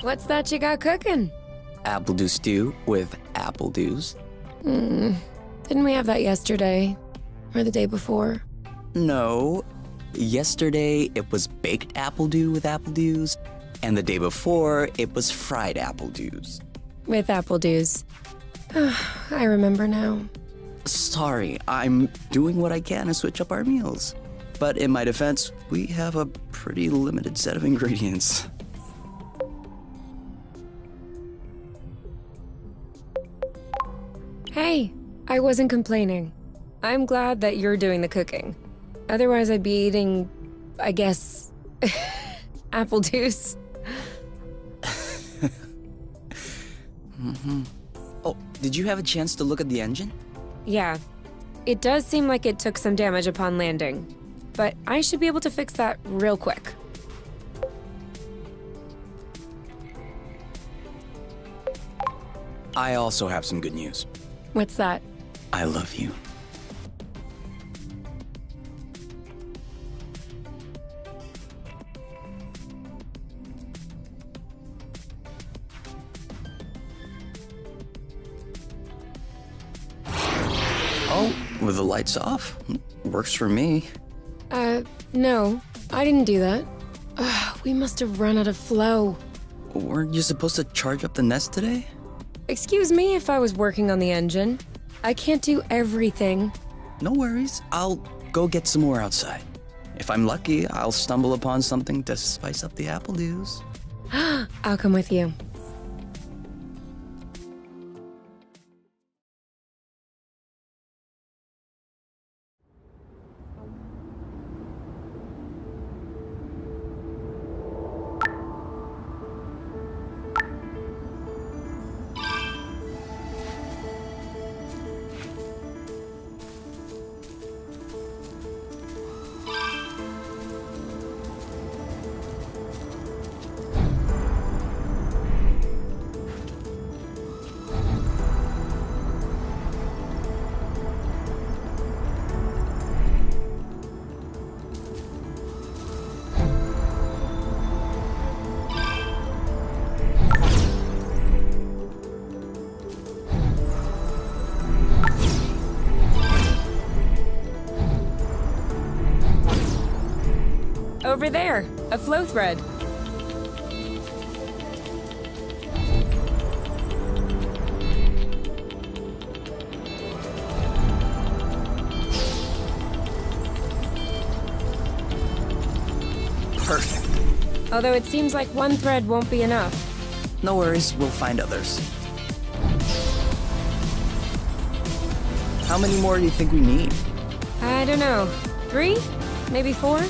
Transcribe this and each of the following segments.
What's that you got cooking? Apple dew stew with apple dews. Didn't we have that yesterday? Or the day before? No. Yesterday, it was baked apple dew with apple dews, and the day before, it was fried apple dews. With apple dews. I remember now. Sorry, I'm doing what I can to switch up our meals. But in my defense, we have a pretty limited set of ingredients. Hey, I wasn't complaining. I'm glad that you're doing the cooking. Otherwise, I'd be eating, I guess, apple juice. Oh, did you have a chance to look at the engine? Yeah, it does seem like it took some damage upon landing, but I should be able to fix that real quick. I also have some good news. What's that? I love you. Oh, with the lights off? Works for me. No, I didn't do that. We must have run out of flow. Weren't you supposed to charge up the nest today? Excuse me if I was working on the engine. I can't do everything. No worries. I'll go get some more outside. If I'm lucky, I'll stumble upon something to spice up the apple dews. I'll come with you. Over there, a flow thread. Perfect. Although it seems like one thread won't be enough. No worries, we'll find others. How many more do you think we need? I don't know. 3? Maybe 4?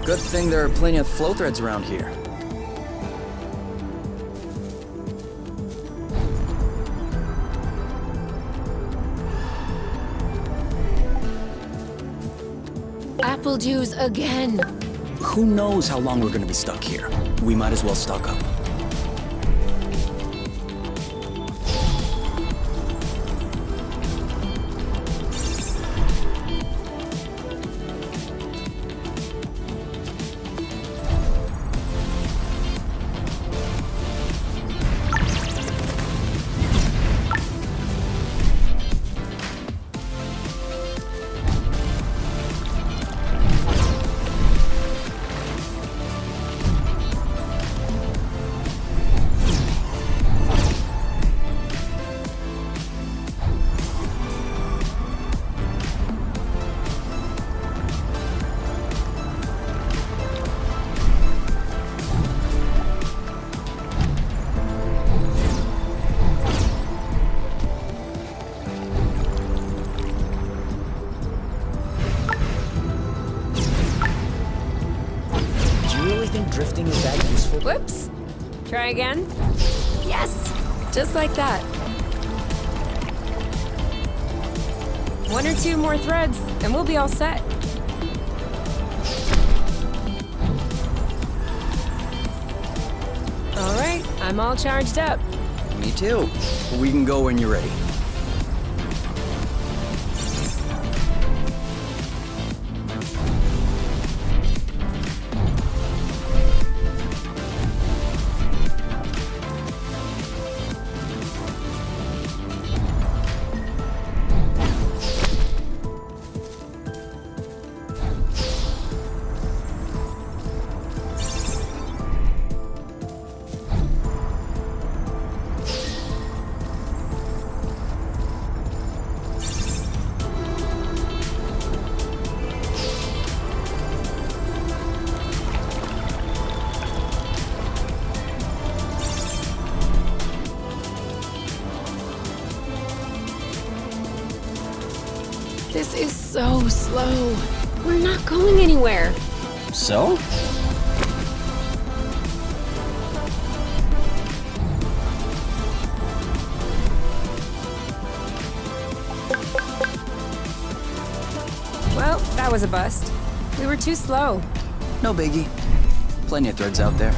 Good thing there are plenty of flow threads around here. Apple juice again. Who knows how long we're gonna be stuck here? We might as well stock up. Drifting is that useful? Whoops. Try again. Yes! Just like that. 1 or 2 more threads, and we'll be all set. All right, I'm all charged up. Me too. We can go when you're ready. This is so slow. We're not going anywhere. So? Well, that was a bust. We were too slow. No biggie. Plenty of threads out there.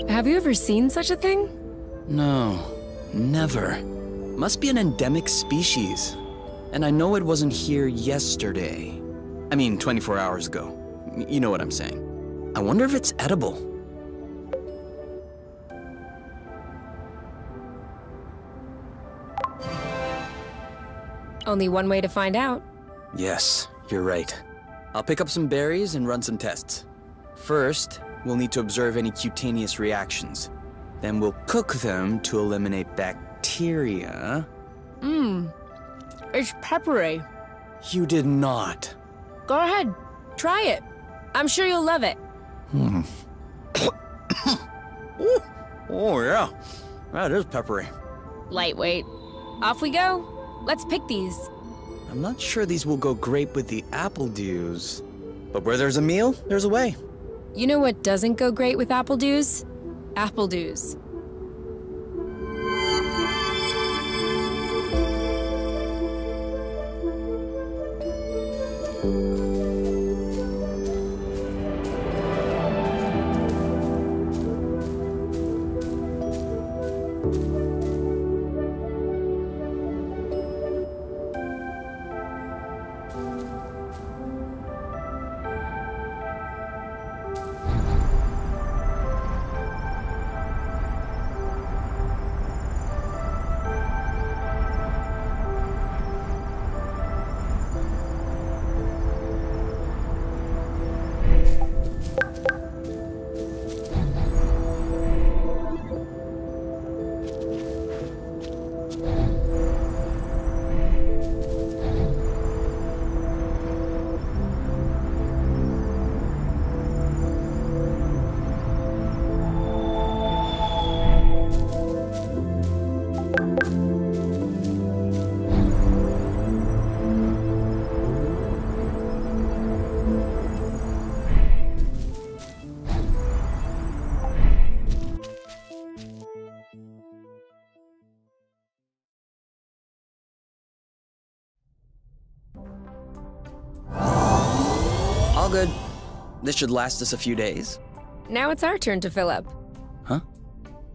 Have you ever seen such a thing? No, never. Must be an endemic species. And I know it wasn't here yesterday. I mean, 24 hours ago. You know what I'm saying. I wonder if it's edible. Only one way to find out. Yes, you're right. I'll pick up some berries and run some tests. First, we'll need to observe any cutaneous reactions. Then we'll cook them to eliminate bacteria. It's peppery. You did not. Go ahead, try it. I'm sure you'll love it. Oh yeah, that is peppery. Lightweight. Off we go. Let's pick these. I'm not sure these will go great with the apple dews. But where there's a meal, there's a way. You know what doesn't go great with apple dews? Apple dews. All good. This should last us a few days. Now it's our turn to fill up. Huh?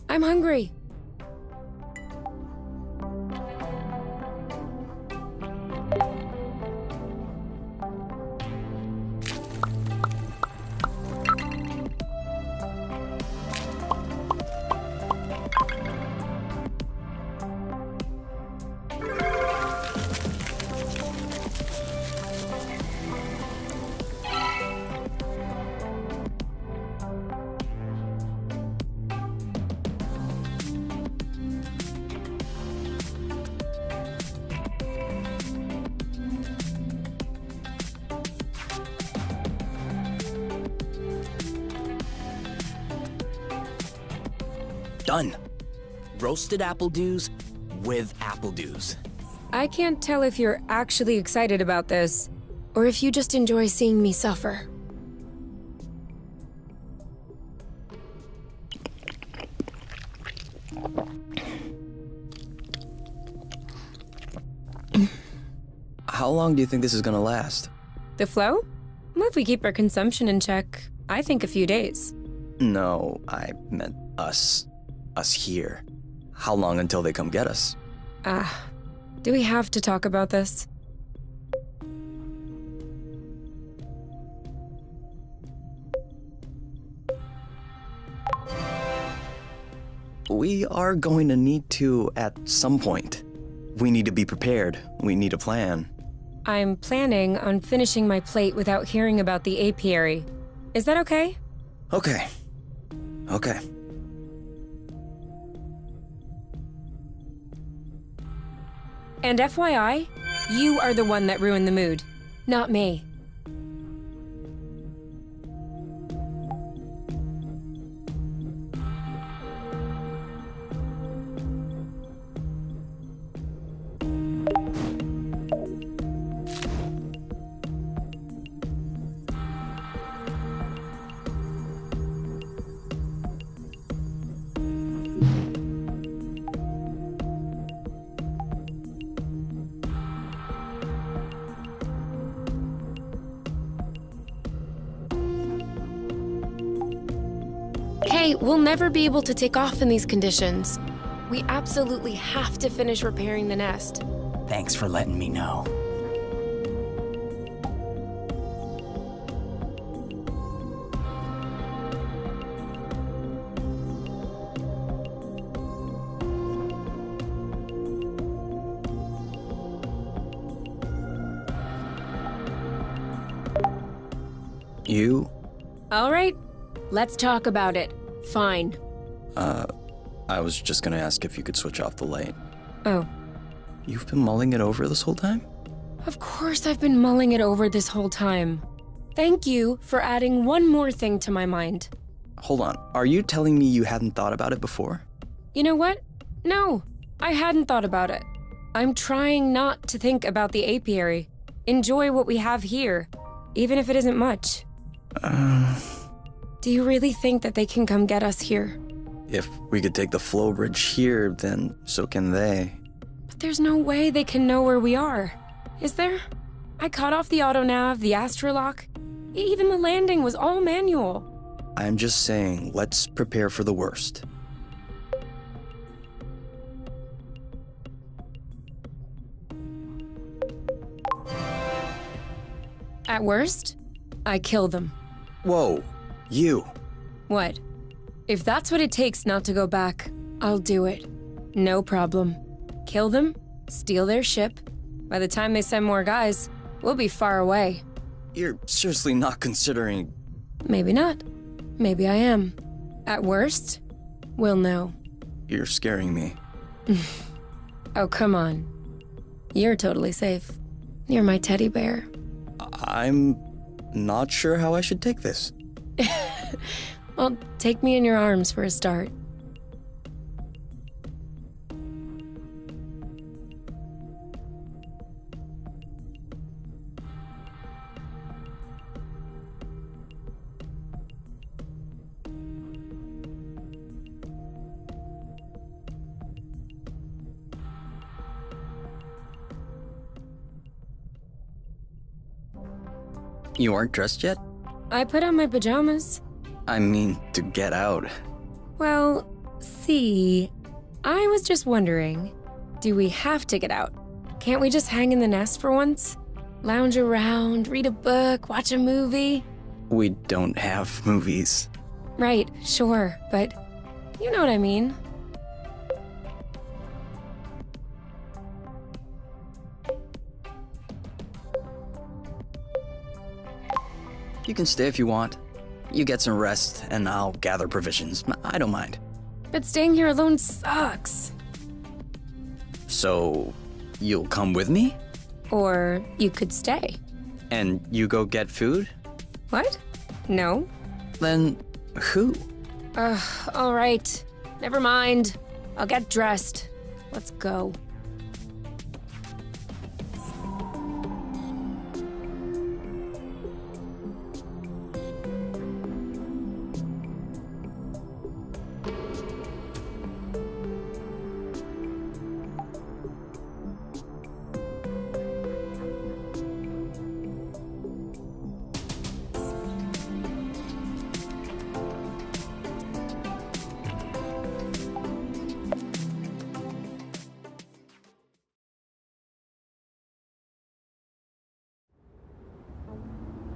I'm hungry. Done. Roasted apple dews with apple dews. I can't tell if you're actually excited about this, or if you just enjoy seeing me suffer. How long do you think this is gonna last? The flow? Well, if we keep our consumption in check, I think a few days. No, I meant us. Us here. How long until they come get us? Do we have to talk about this? We are going to need to at some point. We need to be prepared. We need a plan. I'm planning on finishing my plate without hearing about the apiary. Is that okay? Okay. Okay. And FYI, you are the one that ruined the mood, not me. Hey, we'll never be able to take off in these conditions. We absolutely have to finish repairing the nest. Thanks for letting me know. You? All right, let's talk about it. Fine. I was just gonna ask if you could switch off the light. Oh. You've been mulling it over this whole time? Of course I've been mulling it over this whole time. Thank you for adding one more thing to my mind. Hold on, are you telling me you hadn't thought about it before? You know what? No, I hadn't thought about it. I'm trying not to think about the apiary. Enjoy what we have here, even if it isn't much. Do you really think that they can come get us here? If we could take the flow bridge here, then so can they. But there's no way they can know where we are, is there? I cut off the autonav, the astrolock. Even the landing was all manual. I'm just saying, let's prepare for the worst. At worst, I kill them. Whoa, you. What? If that's what it takes not to go back, I'll do it. No problem. Kill them, steal their ship. By the time they send more guys, we'll be far away. You're seriously not considering... Maybe not. Maybe I am. At worst, we'll know. You're scaring me. Oh, come on. You're totally safe. You're my teddy bear. I'm not sure how I should take this. Well, take me in your arms for a start. You aren't dressed yet? I put on my pajamas. I mean, to get out. Well, see, I was just wondering, do we have to get out? Can't we just hang in the nest for once? Lounge around, read a book, watch a movie? We don't have movies. Right, sure, but you know what I mean. You can stay if you want. You get some rest, and I'll gather provisions. I don't mind. But staying here alone sucks. So, you'll come with me? Or you could stay. And you go get food? What? No? Then, who? All right. Never mind. I'll get dressed. Let's go.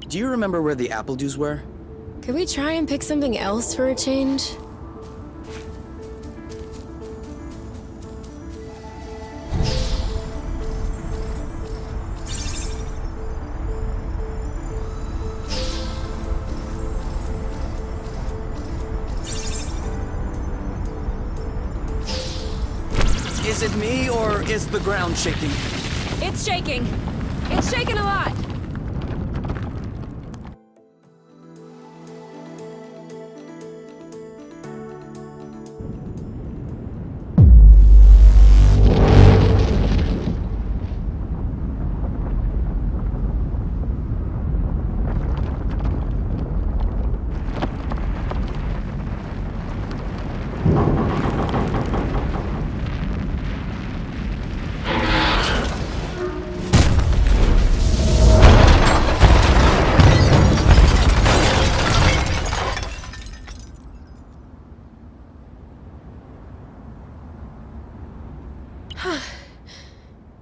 Do you remember where the apple juice were? Could we try and pick something else for a change? Is it me, or is the ground shaking? It's shaking. It's shaking a lot.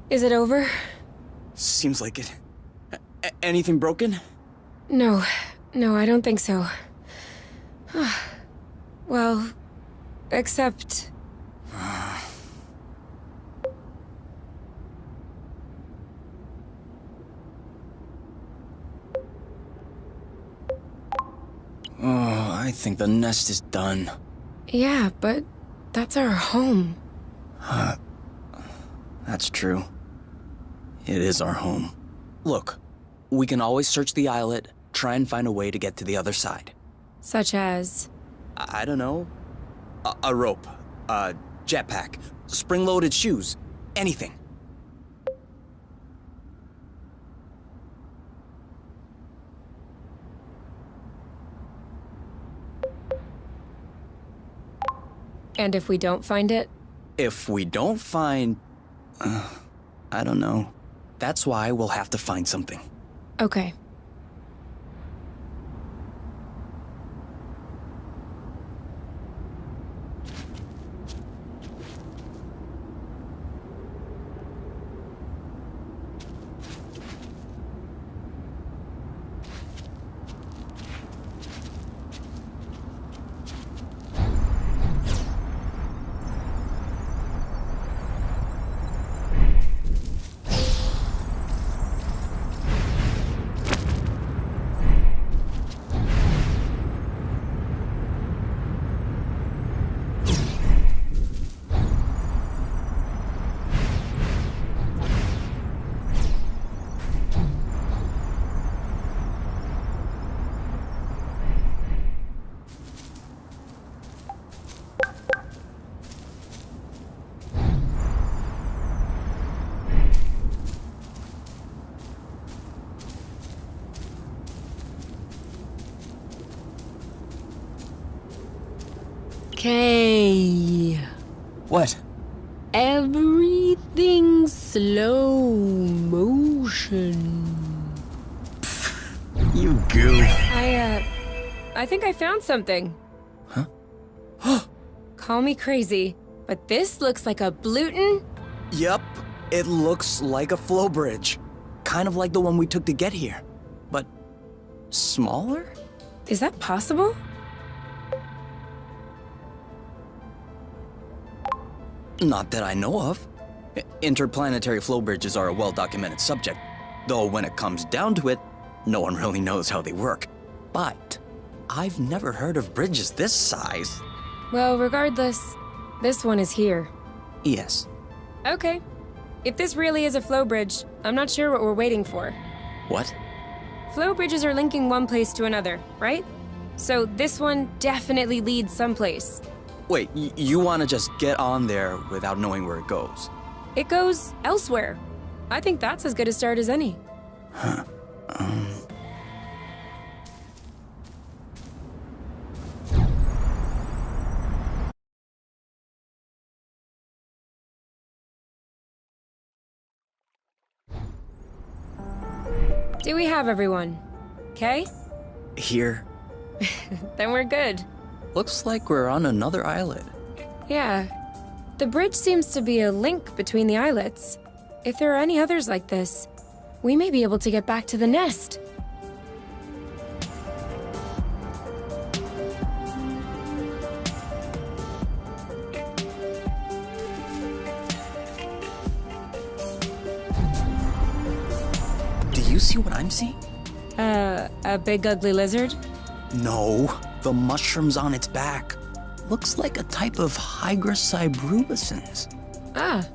Is it over? Seems like it. Anything broken? No, I don't think so. Well, except... Oh, I think the nest is done. Yeah, but that's our home. That's true. It is our home. Look, we can always search the islet, try and find a way to get to the other side. Such as... I don't know. A rope, a jetpack, spring-loaded shoes, anything. And if we don't find it? If we don't find... I don't know. That's why we'll have to find something. Okay. Okay. What? Everything slow motion. You goof. I think I found something. Huh? Call me crazy, but this looks like a Bluton. Yup, it looks like a flow bridge. Kind of like the one we took to get here. But smaller? Is that possible? Not that I know of. Interplanetary flow bridges are a well-documented subject, though when it comes down to it, no one really knows how they work. But I've never heard of bridges this size. Well, regardless, this one is here. Yes. Okay. If this really is a flow bridge, I'm not sure what we're waiting for. What? Flow bridges are linking one place to another, right? So this one definitely leads someplace. Wait, you want to just get on there without knowing where it goes? It goes elsewhere. I think that's as good a start as any. Huh. Do we have everyone? Okay? Here. Then we're good. Looks like we're on another islet. Yeah. The bridge seems to be a link between the islets. If there are any others like this, we may be able to get back to the nest. Do you see what I'm seeing? A big ugly lizard? No, the mushrooms on its back. Looks like a type of hygroscybrubescens. Ah.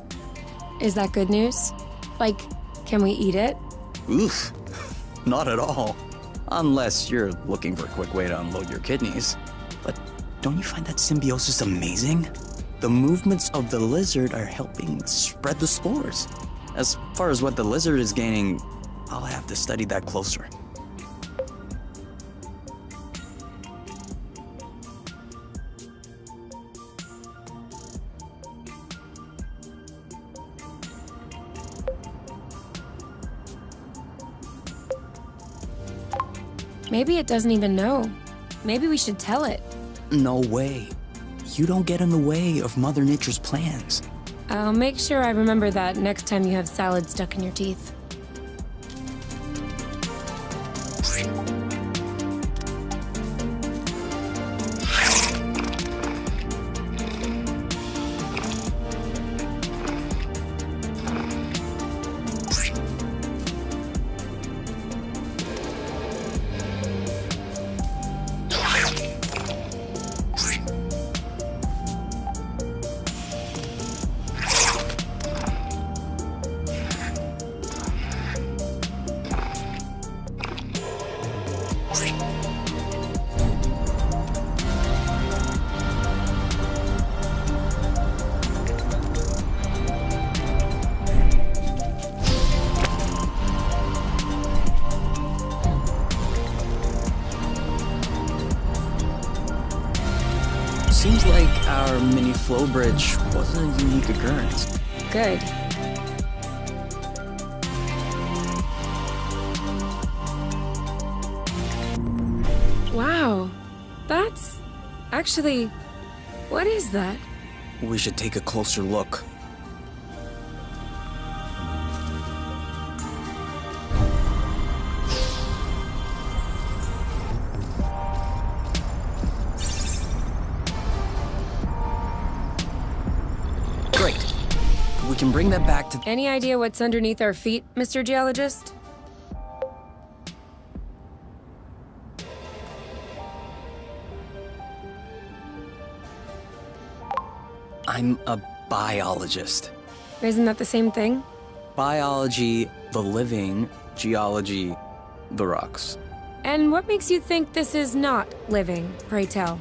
Is that good news? Like, can we eat it? Oof, not at all. Unless you're looking for a quick way to unload your kidneys. But don't you find that symbiosis amazing? The movements of the lizard are helping spread the spores. As far as what the lizard is gaining, I'll have to study that closer. Maybe it doesn't even know. Maybe we should tell it. No way. You don't get in the way of Mother Nature's plans. I'll make sure I remember that next time you have salad stuck in your teeth. Seems like our mini flow bridge wasn't a unique occurrence. Good. Wow. That's... actually... what is that? We should take a closer look. Great. We can bring that back to... Any idea what's underneath our feet, Mr. Geologist? I'm a biologist. Isn't that the same thing? Biology, the living, geology, the rocks. And what makes you think this is not living, pray tell?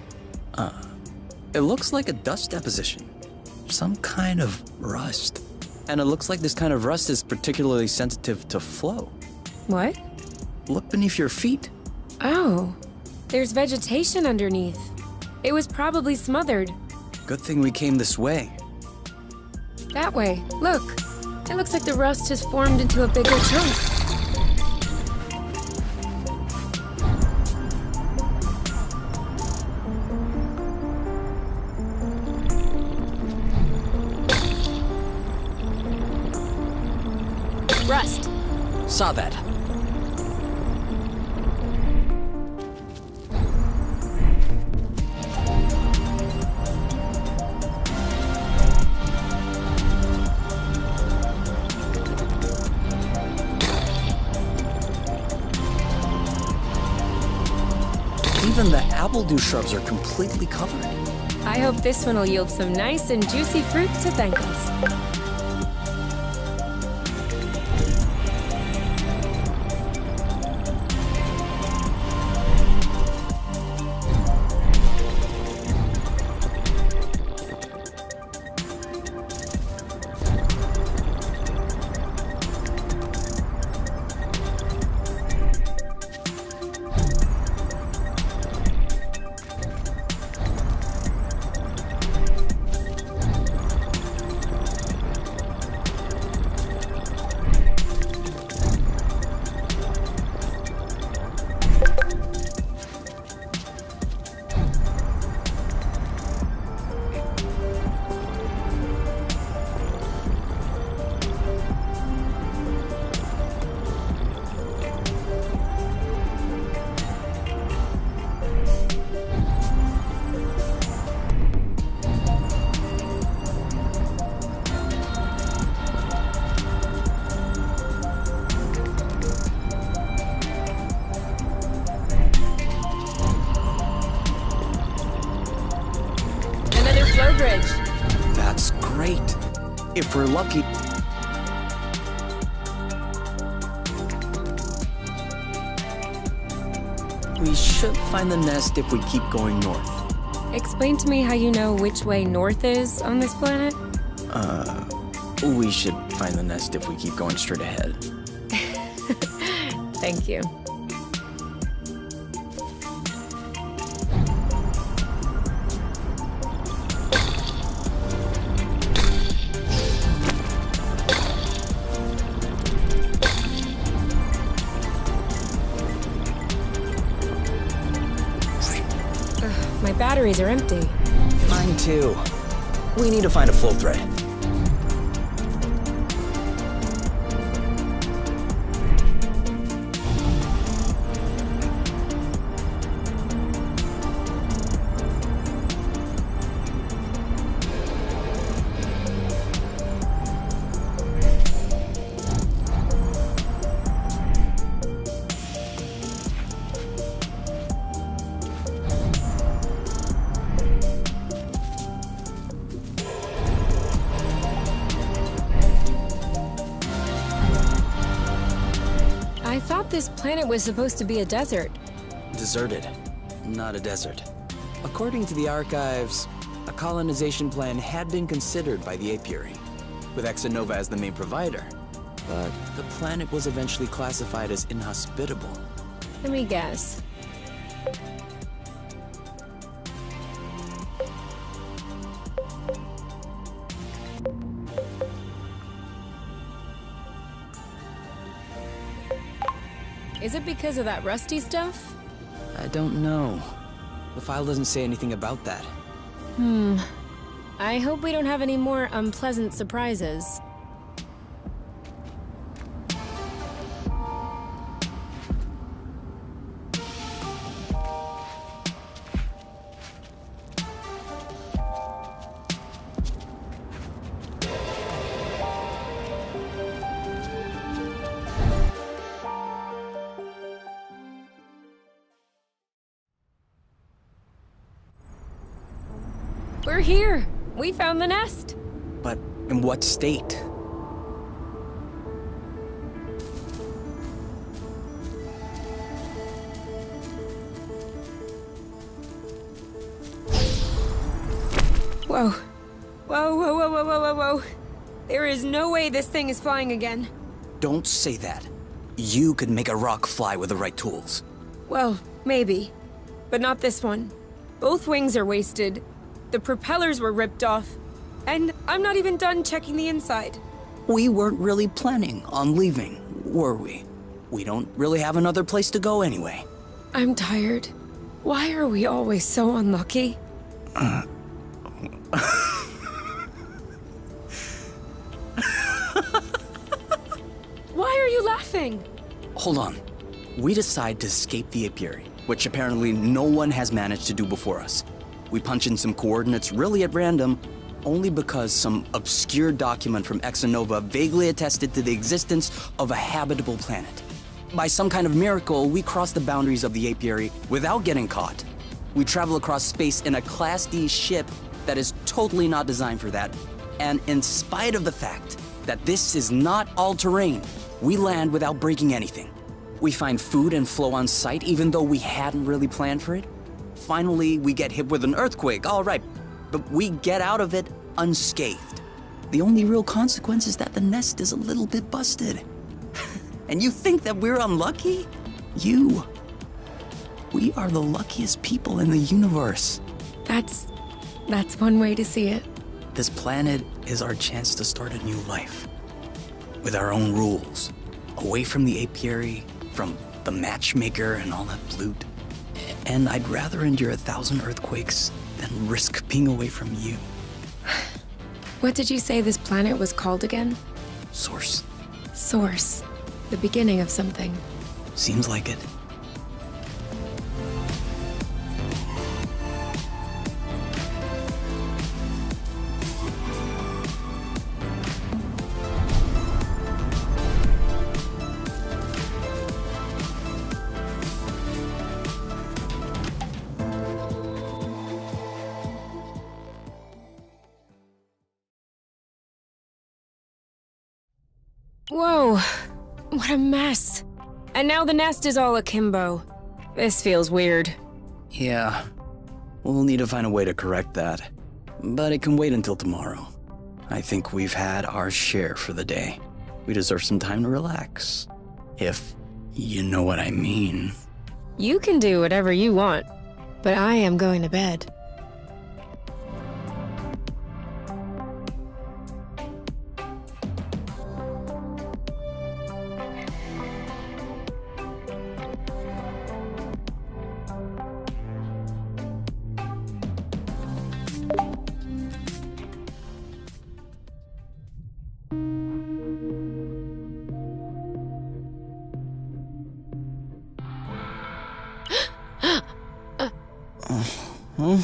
It looks like a dust deposition. Some kind of rust. And it looks like this kind of rust is particularly sensitive to flow. What? Look beneath your feet. Oh, there's vegetation underneath. It was probably smothered. Good thing we came this way. That way. Look. It looks like the rust has formed into a bigger chunk. Rust. Saw that. Even the appledew shrubs are completely covered. I hope this one will yield some nice and juicy fruit to thank us. If we're lucky... We should find the nest if we keep going north. Explain to me how you know which way north is on this planet? We should find the nest if we keep going straight ahead. Thank you. My batteries are empty. Mine too. We need to find a full thread. I thought this planet was supposed to be a desert. Deserted, not a desert. According to the archives, a colonization plan had been considered by the apiary, with Exonova as the main provider. But the planet was eventually classified as inhospitable. Let me guess. Is it because of that rusty stuff? I don't know. The file doesn't say anything about that. I hope we don't have any more unpleasant surprises. We're here! We found the nest! But in what state? Whoa. Whoa, whoa, whoa, whoa, whoa, whoa, whoa. There is no way this thing is flying again. Don't say that. You could make a rock fly with the right tools. Well, maybe. But not this one. Both wings are wasted. The propellers were ripped off. And I'm not even done checking the inside. We weren't really planning on leaving, were we? We don't really have another place to go anyway. I'm tired. Why are we always so unlucky? Why are you laughing? Hold on. We decide to escape the apiary, which apparently no one has managed to do before us. We punch in some coordinates really at random, only because some obscure document from Exonova vaguely attested to the existence of a habitable planet. By some kind of miracle, we cross the boundaries of the apiary without getting caught. We travel across space in a Class D ship that is totally not designed for that. And in spite of the fact that this is not all-terrain, we land without breaking anything. We find food and flow on site even though we hadn't really planned for it. Finally, we get hit with an earthquake, all right, but we get out of it unscathed. The only real consequence is that the nest is a little bit busted. And you think that we're unlucky? We are the luckiest people in the universe. That's one way to see it. This planet is our chance to start a new life. With our own rules. Away from the apiary, from the matchmaker and all that loot. And I'd rather endure 1,000 earthquakes than risk being away from you. What did you say this planet was called again? Source. Source. The beginning of something. Seems like it. Whoa, what a mess. And now the nest is all akimbo. This feels weird. Yeah, we'll need to find a way to correct that. But it can wait until tomorrow. I think we've had our share for the day. We deserve some time to relax. If you know what I mean. You can do whatever you want, but I am going to bed. Huh?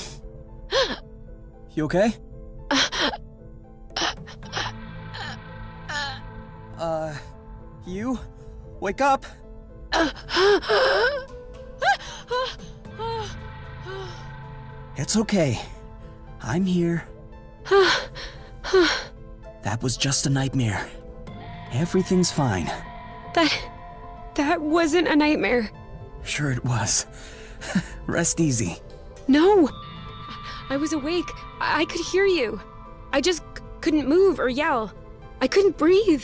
You okay? You? Wake up! It's okay. I'm here. That was just a nightmare. Everything's fine. That wasn't a nightmare. Sure it was. Rest easy. No! I was awake. I could hear you. I just couldn't move or yell. I couldn't breathe.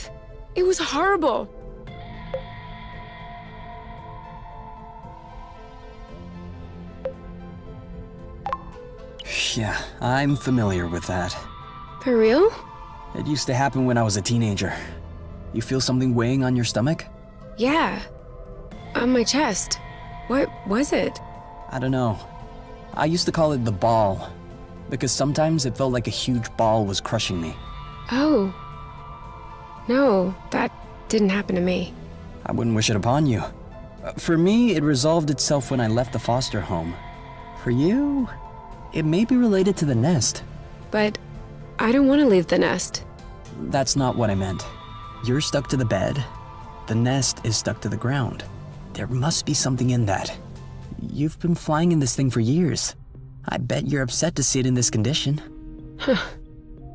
It was horrible. Yeah, I'm familiar with that. For real? It used to happen when I was a teenager. You feel something weighing on your stomach? Yeah. On my chest. What was it? I don't know. I used to call it the ball, because sometimes it felt like a huge ball was crushing me. Oh. No, that didn't happen to me. I wouldn't wish it upon you. For me, it resolved itself when I left the foster home. For you, it may be related to the nest. But I don't want to leave the nest. That's not what I meant. You're stuck to the bed. The nest is stuck to the ground. There must be something in that. You've been flying in this thing for years. I bet you're upset to see it in this condition. Huh.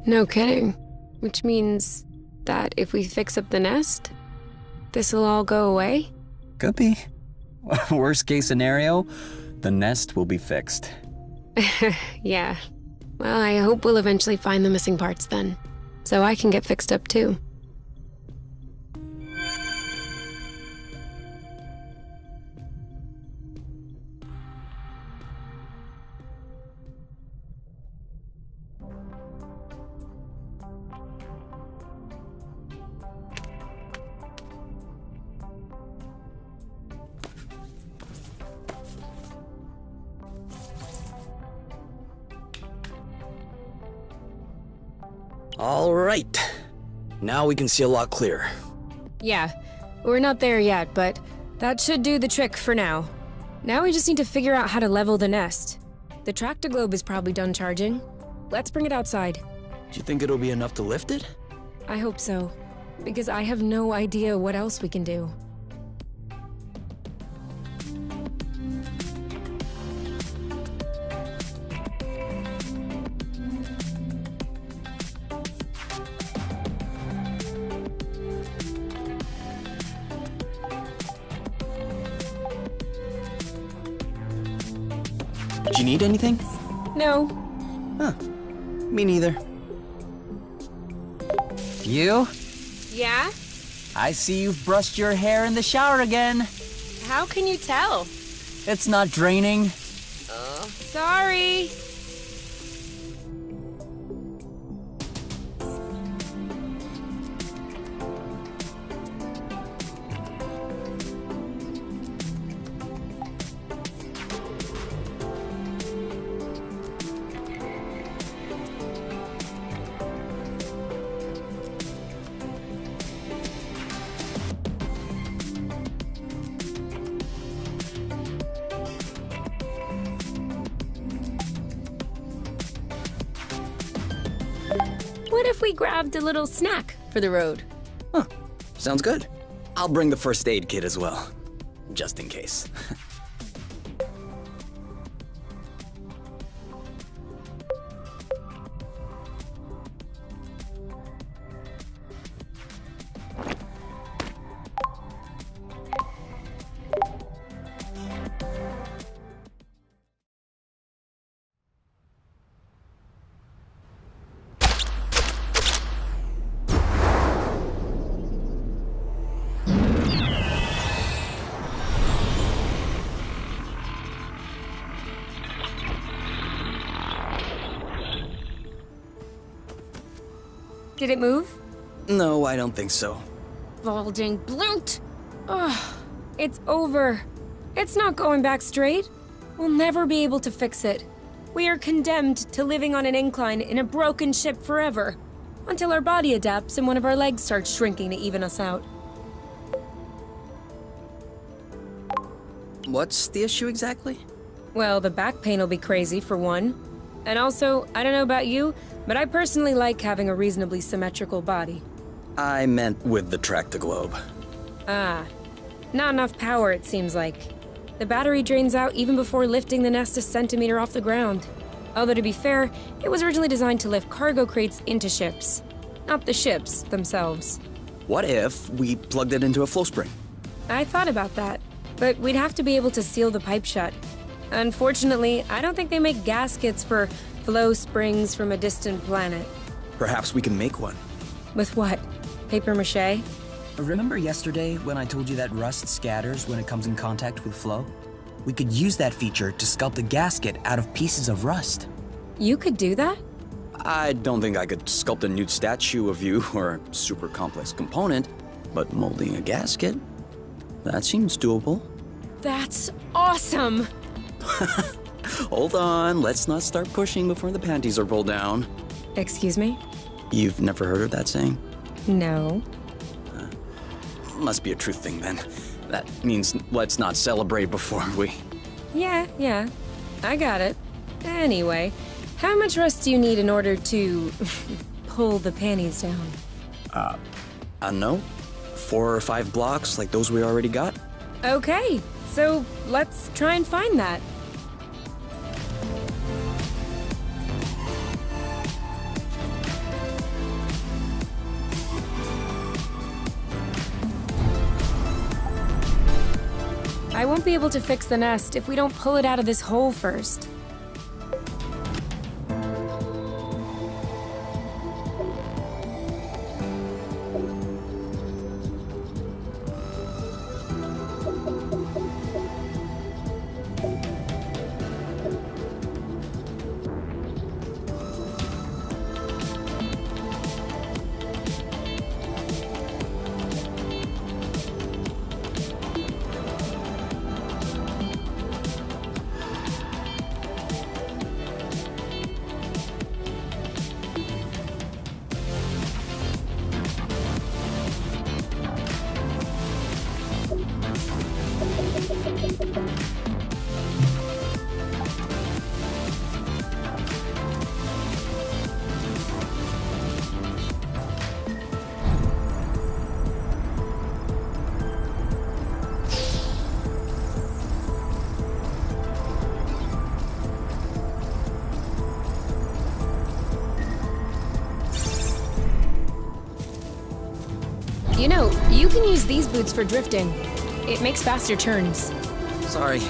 No kidding. Which means that if we fix up the nest, this'll all go away? Could be. Worst case scenario, the nest will be fixed. Yeah. Well, I hope we'll eventually find the missing parts then, so I can get fixed up too. All right. Now we can see a lot clearer. Yeah, we're not there yet, but that should do the trick for now. Now we just need to figure out how to level the nest. The tractor globe is probably done charging. Let's bring it outside. Do you think it'll be enough to lift it? I hope so, because I have no idea what else we can do. Do you need anything? No. Huh. Me neither. You? Yeah? I see you've brushed your hair in the shower again. How can you tell? It's not draining. Sorry. What if we grabbed a little snack for the road? Huh. Sounds good. I'll bring the first aid kit as well, just in case. Did it move? No, I don't think so. Balding bloot! Ugh, it's over. It's not going back straight. We'll never be able to fix it. We are condemned to living on an incline in a broken ship forever, until our body adapts and one of our legs starts shrinking to even us out. What's the issue exactly? Well, the back pain will be crazy, for one. And also, I don't know about you, but I personally like having a reasonably symmetrical body. I meant with the track-to-globe. Ah, not enough power, it seems like. The battery drains out even before lifting the nest a centimeter off the ground. Although to be fair, it was originally designed to lift cargo crates into ships, not the ships themselves. What if we plugged it into a flow spring? I thought about that, but we'd have to be able to seal the pipe shut. Unfortunately, I don't think they make gaskets for flow springs from a distant planet. Perhaps we can make one. With what? Paper mache? Remember yesterday when I told you that rust scatters when it comes in contact with flow? We could use that feature to sculpt a gasket out of pieces of rust. You could do that? I don't think I could sculpt a nude statue of you or a super complex component, but molding a gasket? That seems doable. That's awesome! Hold on, let's not start pushing before the panties are pulled down. Excuse me? You've never heard of that saying? No. Must be a truth thing then. That means let's not celebrate before we... Yeah. I got it. Anyway, how much rust do you need in order to pull the panties down? I don't know. 4 or 5 blocks like those we already got? Okay, so let's try and find that. I won't be able to fix the nest if we don't pull it out of this hole first. You know, you can use these boots for drifting. It makes faster turns. Sorry,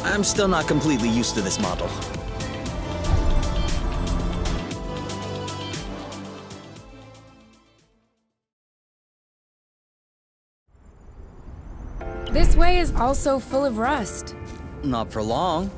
I'm still not completely used to this model. This way is also full of rust. Not for long.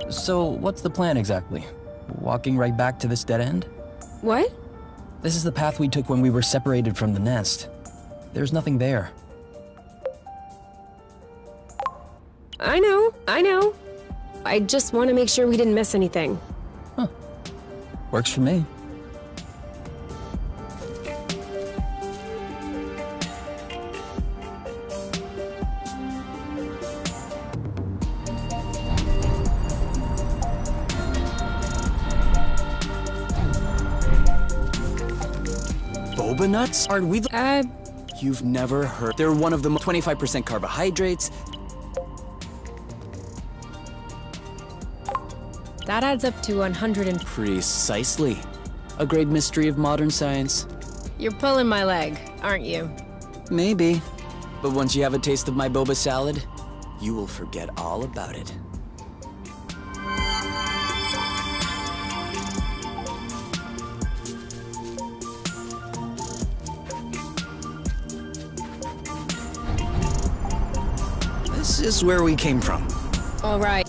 So, what's the plan exactly? Walking right back to this dead end? What? This is the path we took when we were separated from the nest. There's nothing there. I know. I just want to make sure we didn't miss anything. Huh. Works for me. boba nuts? Are we the... You've never heard... They're one of the 25% carbohydrates. That adds up to 100 and... Precisely. A great mystery of modern science. You're pulling my leg, aren't you? Maybe. But once you have a taste of my boba salad, you will forget all about it. This is where we came from. All right.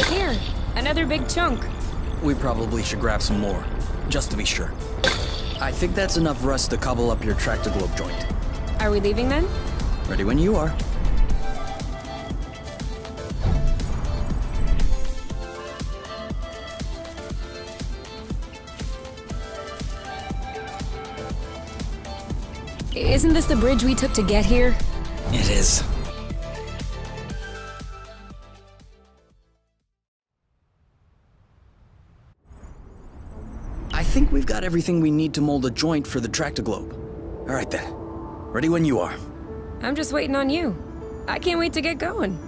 Here, another big chunk. We probably should grab some more, just to be sure. I think that's enough rust to cobble up your tractoglobe joint. Are we leaving then? Ready when you are. Isn't this the bridge we took to get here? It is. I think we've got everything we need to mold a joint for the tractoglobe. All right then. Ready when you are. I'm just waiting on you. I can't wait to get going.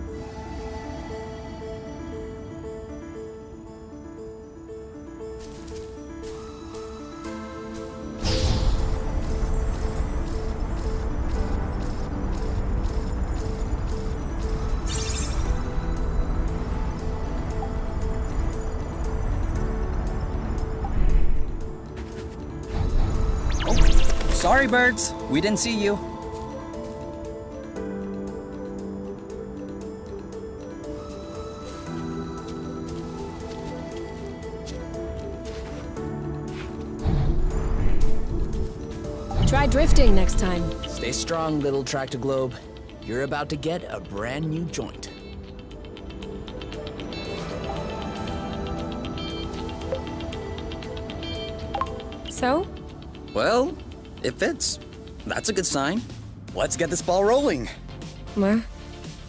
Sorry, birds. We didn't see you. Try drifting next time. Stay strong, little tractoglobe. You're about to get a brand new joint. So? Well, it fits. That's a good sign. Let's get this ball rolling.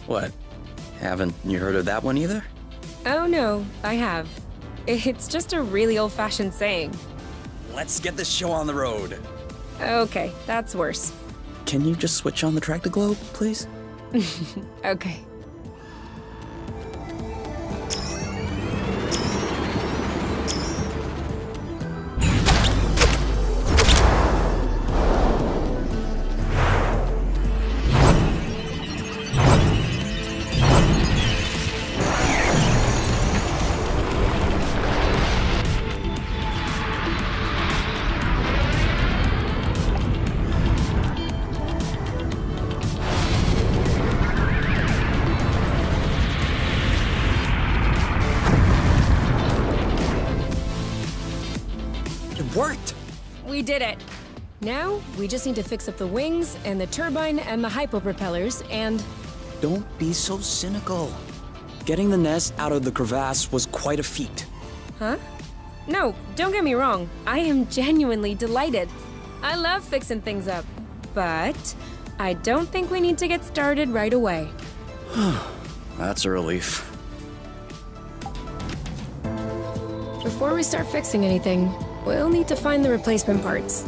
What? Haven't you heard of that one either? Oh no, I have. It's just a really old-fashioned saying. Let's get this show on the road. Okay, that's worse. Can you just switch on the tractoglobe, please? Okay. It worked! We did it. Now, we just need to fix up the wings and the turbine and the hypopropellers and... Don't be so cynical. Getting the nest out of the crevasse was quite a feat. Huh? No, don't get me wrong. I am genuinely delighted. I love fixing things up. But I don't think we need to get started right away. That's a relief. Before we start fixing anything, we'll need to find the replacement parts.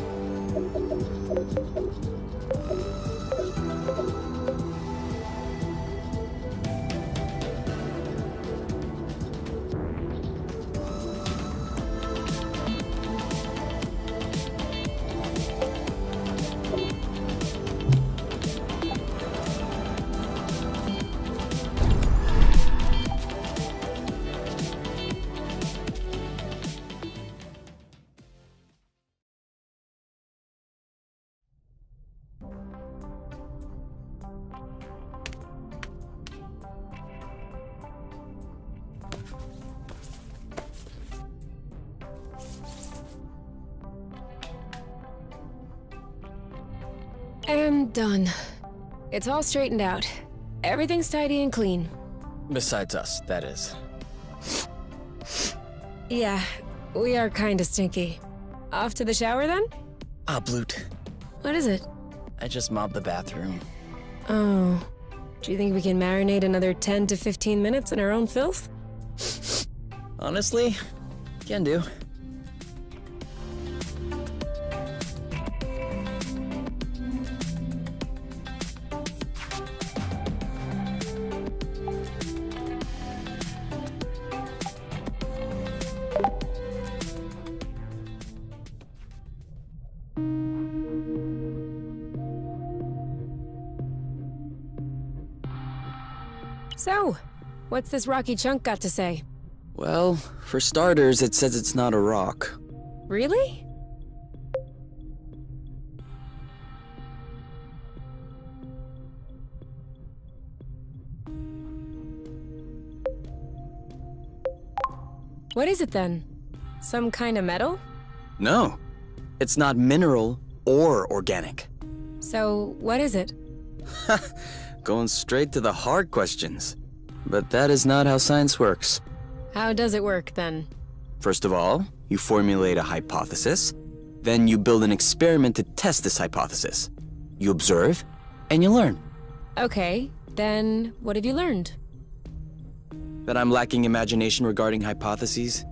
And done. It's all straightened out. Everything's tidy and clean. Besides us, that is. Yeah, we are kinda stinky. Off to the shower then? Ah, Bloot. What is it? I just mopped the bathroom. Oh. Do you think we can marinate another 10 to 15 minutes in our own filth? Honestly, can do. So, what's this rocky chunk got to say? Well, for starters, it says it's not a rock. Really? What is it then? Some kind of metal? No, it's not mineral or organic. So, what is it? Going straight to the hard questions. But that is not how science works. How does it work then? First of all, you formulate a hypothesis. Then you build an experiment to test this hypothesis. You observe, and you learn. Okay, then what have you learned? That I'm lacking imagination regarding hypotheses?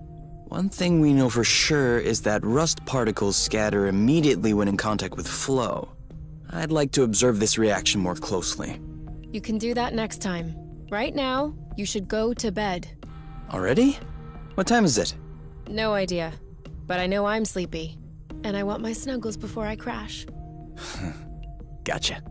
One thing we know for sure is that rust particles scatter immediately when in contact with flow. I'd like to observe this reaction more closely. You can do that next time. Right now, you should go to bed. Already? What time is it? No idea. But I know I'm sleepy. And I want my snuggles before I crash. Gotcha.